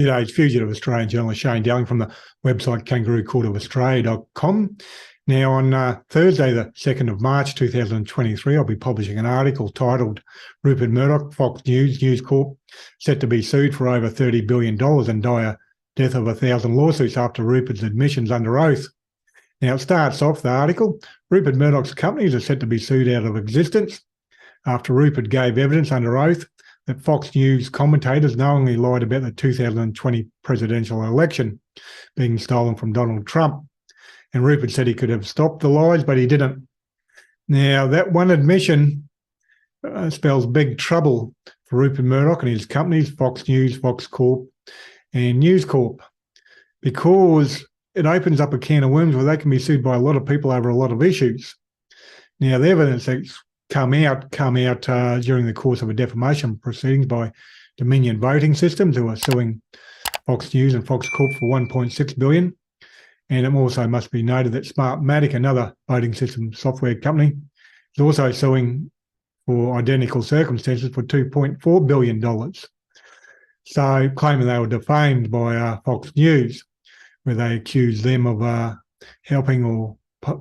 Today's fugitive Australian journalist Shane Dowling from the website kangaroocourtofaustralia.com. Now, on Thursday, the 2nd of March 2023, I'll be publishing an article titled Rupert Murdoch, Fox News Corp, set to be sued for over $30 billion and dire death of 1,000 lawsuits after Rupert's admissions under oath. Now, it starts off the article, Rupert Murdoch's companies are set to be sued out of existence after Rupert gave evidence under oath that Fox News commentators knowingly lied about the 2020 presidential election being stolen from Donald Trump. And Rupert said he could have stopped the lies, but he didn't. Now, that one admission spells big trouble for Rupert Murdoch and his companies, Fox News, Fox Corp and News Corp, because it opens up a can of worms where they can be sued by a lot of people over a lot of issues. Now, the evidence that's come out during the course of a defamation proceedings by Dominion Voting Systems, who are suing Fox News and Fox Corp for $1.6 billion. And it also must be noted that Smartmatic, another voting system software company, is also suing for identical circumstances for $2.4 billion. So claiming they were defamed by Fox News, where they accused them of helping or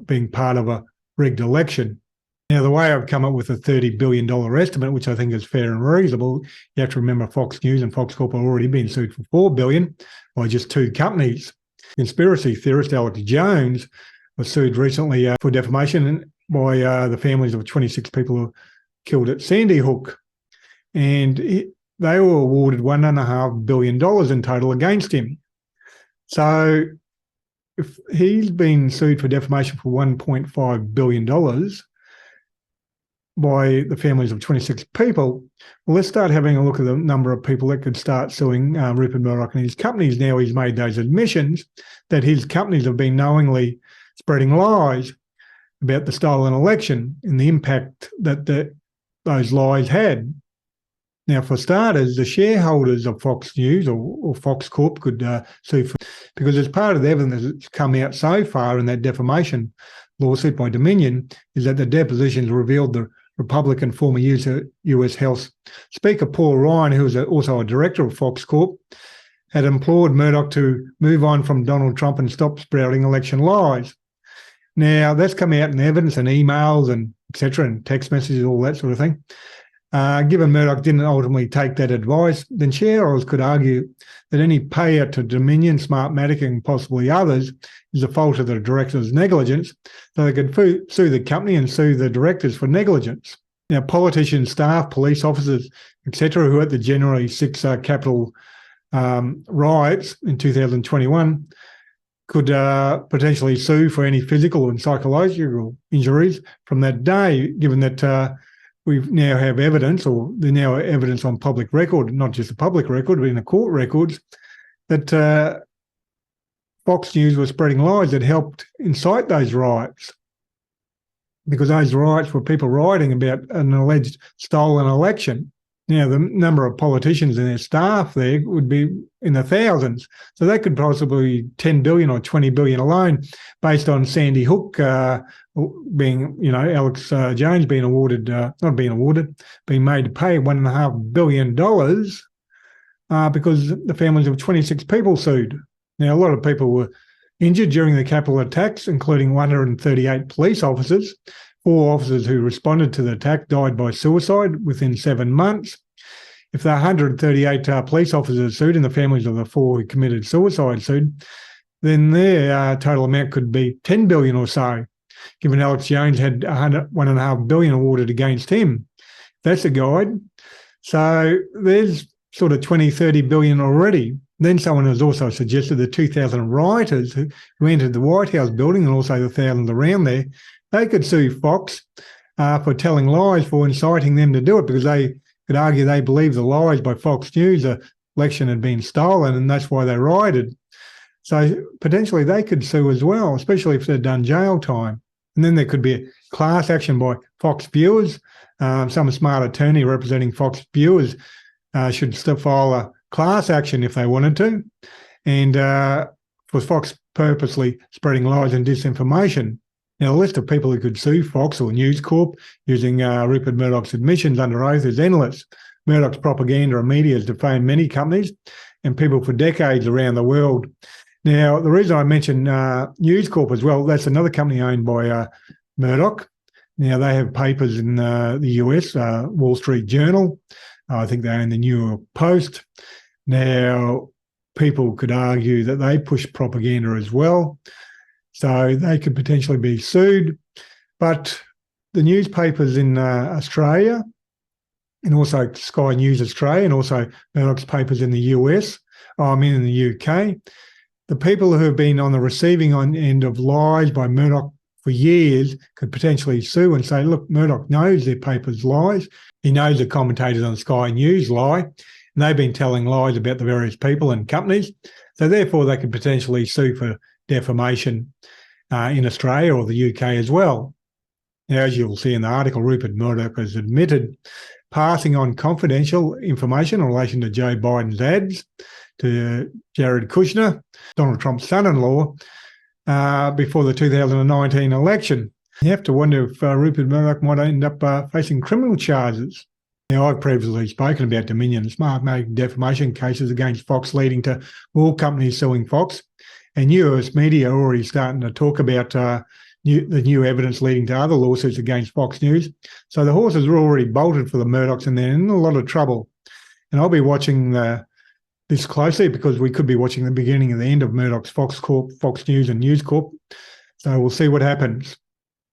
being part of a rigged election. Now, the way I've come up with a $30 billion estimate, which I think is fair and reasonable, you have to remember Fox News and Fox Corp have already been sued for $4 billion by just two companies. Conspiracy theorist Alex Jones was sued recently for defamation by the families of 26 people who were killed at Sandy Hook. And they were awarded $1.5 billion in total against him. So if he's been sued for defamation for $1.5 billion by the families of 26 people, well, let's start having a look at the number of people that could start suing Rupert Murdoch and his companies. Now he's made those admissions that his companies have been knowingly spreading lies about the stolen election and the impact that those lies had. Now, for starters, the shareholders of Fox News or Fox Corp could sue because as part of the evidence that's come out so far in that defamation lawsuit by Dominion is that the depositions revealed the Republican former US House Speaker Paul Ryan, who was also a director of Fox Corp, had implored Murdoch to move on from Donald Trump and stop sprouting election lies. Now, that's come out in evidence and emails and etc. and text messages, all that sort of thing. Given Murdoch didn't ultimately take that advice, then shareholders could argue that any payout to Dominion, Smartmatic and possibly others is the fault of the directors' negligence, so they could sue the company and sue the directors for negligence. Now, politicians, staff, police officers, etc., who at the January 6 Capitol riots in 2021 could potentially sue for any physical and psychological injuries from that day, given that we now have evidence, or there's now evidence on public record, not just a public record, but in the court records, that Fox News was spreading lies that helped incite those riots, because those riots were people rioting about an alleged stolen election. Now, the number of politicians and their staff there would be in the thousands. So that could possibly be $10 billion or $20 billion alone based on Sandy Hook being, Alex Jones being awarded, being made to pay $1.5 billion because the families of 26 people sued. Now, a lot of people were injured during the Capitol attacks, including 138 police officers. 4 officers who responded to the attack died by suicide within 7 months. If the 138 police officers sued and the families of the 4 who committed suicide sued, then their total amount could be $10 billion or so, given Alex Jones had $1.5 billion awarded against him. That's a guide. So there's sort of $20–30 billion already. Then someone has also suggested the 2,000 rioters who entered the White House building and also the thousands around there, they could sue Fox for telling lies, for inciting them to do it, because they could argue they believed the lies by Fox News, the election had been stolen and that's why they rioted. So potentially they could sue as well, especially if they'd done jail time. And then there could be a class action by Fox viewers. Some smart attorney representing Fox viewers should still file a class action if they wanted to. And for Fox purposely spreading lies and disinformation. Now, the list of people who could sue Fox or News Corp using Rupert Murdoch's admissions under oath is endless. Murdoch's propaganda and media has defamed many companies, and people for decades around the world. Now, the reason I mention News Corp as well, that's another company owned by Murdoch. Now, they have papers in the US, Wall Street Journal. I think they own the New York Post. Now, people could argue that they push propaganda as well, so they could potentially be sued. But the newspapers in Australia, and also Sky News Australia, and also Murdoch's papers in the US, in the UK, the people who have been on the receiving end of lies by Murdoch for years could potentially sue and say, look, Murdoch knows their paper's lies. He knows the commentators on Sky News lie, and they've been telling lies about the various people and companies. So therefore, they could potentially sue for defamation in Australia or the UK as well. Now, as you'll see in the article, Rupert Murdoch has admitted passing on confidential information in relation to Joe Biden's ads to Jared Kushner, Donald Trump's son-in-law, before the 2019 election. You have to wonder if Rupert Murdoch might end up facing criminal charges. Now, I've previously spoken about Dominion and smart-making defamation cases against Fox, leading to all companies suing Fox. And US media are already starting to talk about the new evidence leading to other lawsuits against Fox News. So the horses are already bolted for the Murdochs, and they're in a lot of trouble. And I'll be watching this closely, because we could be watching the beginning and the end of Murdoch's Fox Corp, Fox News and News Corp. So we'll see what happens.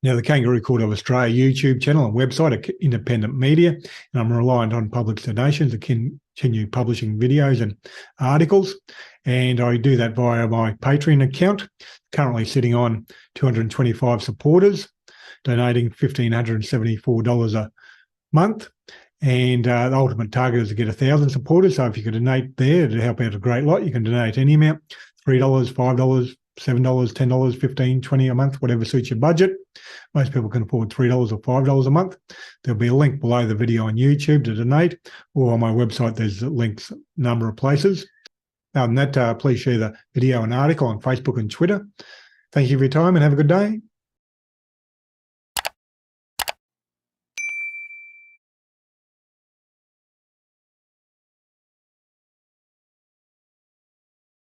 Now, the Kangaroo Court of Australia YouTube channel and website are independent media, and I'm reliant on public donations to continue publishing videos and articles. And I do that via my Patreon account, currently sitting on 225 supporters, donating $1,574 a month. And the ultimate target is to get 1,000 supporters. So if you could donate there to help out a great lot, you can donate any amount, $3, $5, $7, $10, $15, $20 a month, whatever suits your budget. Most people can afford $3 or $5 a month. There'll be a link below the video on YouTube to donate, or on my website, there's links, a number of places. Other than that, please share the video and article on Facebook and Twitter. Thank you for your time and have a good day.